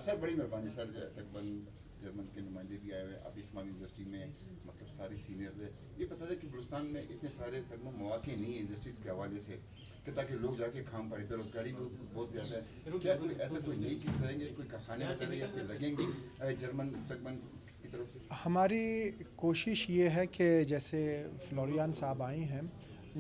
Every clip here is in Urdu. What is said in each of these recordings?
سر بڑی مہربانی سر، تقریباً جرمن کے نمائندے بھی آئے ہوئے ہیں، ابھی اسمال انڈسٹری میں مطلب ساری سینئرز ہے. یہ بتا دیں کہ بلوچستان میں اتنے سارے تقریباً مواقع نہیں ہیں انڈسٹریز کے حوالے سے کہ تاکہ لوگ جا کے کام پائیں، بے روزگاری بھی بہت زیادہ ہے. کیا کوئی ایسا کوئی نئی چیز کریں گے، کوئی کارخانے وغیرہ یا کوئی لگیں گے جرمن تقریباً کی طرف سے؟ ہماری کوشش یہ ہے کہ جیسے فلوریان صاحب آئے ہیں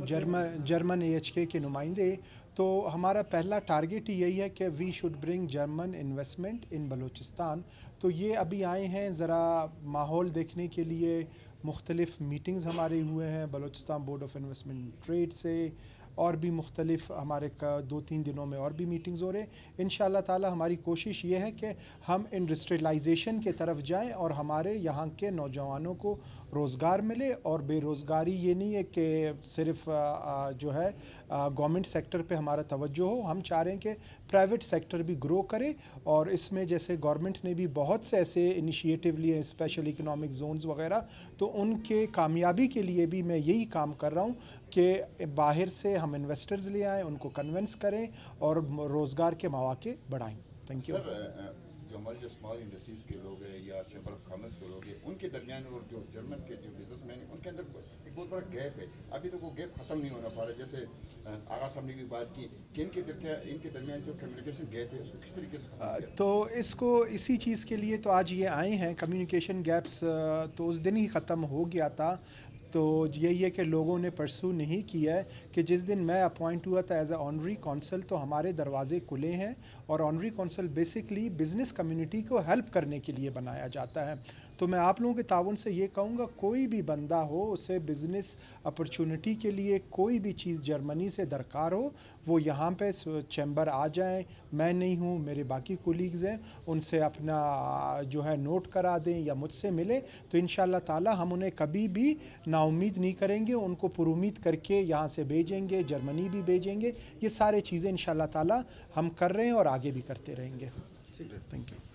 جرمن اے ایچ کے نمائندے، تو ہمارا پہلا ٹارگٹ ہی یہی ہے کہ we should bring German investment in Balochistan. تو یہ ابھی آئے ہیں ذرا ماحول دیکھنے کے لیے. مختلف میٹنگز ہمارے ہوئے ہیں Balochistan board of investment trade سے، اور بھی مختلف ہمارے 2-3 دنوں میں اور بھی میٹنگز ہو رہے ہیں. انشاءاللہ تعالی ہماری کوشش یہ ہے کہ ہم انڈسٹریلائزیشن کے طرف جائیں اور ہمارے یہاں کے نوجوانوں کو روزگار ملے. اور بے روزگاری یہ نہیں ہے کہ صرف جو ہے گورنمنٹ سیکٹر پہ ہمارا توجہ ہو. ہم چاہ رہے ہیں کہ پرائیویٹ سیکٹر بھی گرو کرے، اور اس میں جیسے گورنمنٹ نے بھی بہت سے ایسے انیشیٹو لیے ہیں، اسپیشل اکنامک زونز وغیرہ، تو ان کے کامیابی کے لیے بھی میں یہی کام کر رہا ہوں کہ باہر سے ہم انویسٹرز لے آئیں، ان کو کنونس کریں اور روزگار کے مواقع بڑھائیں. Thank you. سر جو ہمارے جو اسمال انڈسٹریز کے لوگ ہیں یا چیمبر آف کامرس کے لوگ ہیں، ان کے درمیان اور جو جرمن کے جو بزنس مین ہیں ان کے اندر ایک بہت بڑا گیپ ہے. ابھی تک وہ گیپ ختم نہیں ہونا پا رہا. جیسے آغا صاحب نے بھی بات کی کہ ان کے درمیان جو کمیونیکیشن گیپ ہے اس کو کس طریقے سے ختم کیا؟ تو اس کو اسی چیز کے لیے تو آج یہ آئے ہیں. کمیونیکیشن گیپس تو اس دن ہی ختم ہو گیا تھا. تو یہی ہے کہ لوگوں نے پرسو نہیں کیا ہے کہ جس دن میں اپوائنٹ ہوا تھا ایز اے آنری کونسل، تو ہمارے دروازے کھلے ہیں. اور honorary council basically business community کو ہیلپ کرنے کے لیے بنایا جاتا ہے. تو میں آپ لوگوں کے تعاون سے یہ کہوں گا، کوئی بھی بندہ ہو اسے بزنس اپرچونٹی کے لیے کوئی بھی چیز جرمنی سے درکار ہو، وہ یہاں پہ چیمبر آ جائیں. میں نہیں ہوں، میرے باقی کولیگز ہیں، ان سے اپنا جو ہے نوٹ کرا دیں یا مجھ سے ملیں. تو انشاءاللہ تعالی ہم انہیں کبھی بھی نا امید نہیں کریں گے، ان کو پر امید کر کے یہاں سے بھیجیں گے، جرمنی بھی بھیجیں گے. یہ سارے چیزیں انشاءاللہ تعالی ہم کر رہے ہیں اور آگے بھی کرتے رہیں گے. Thank you.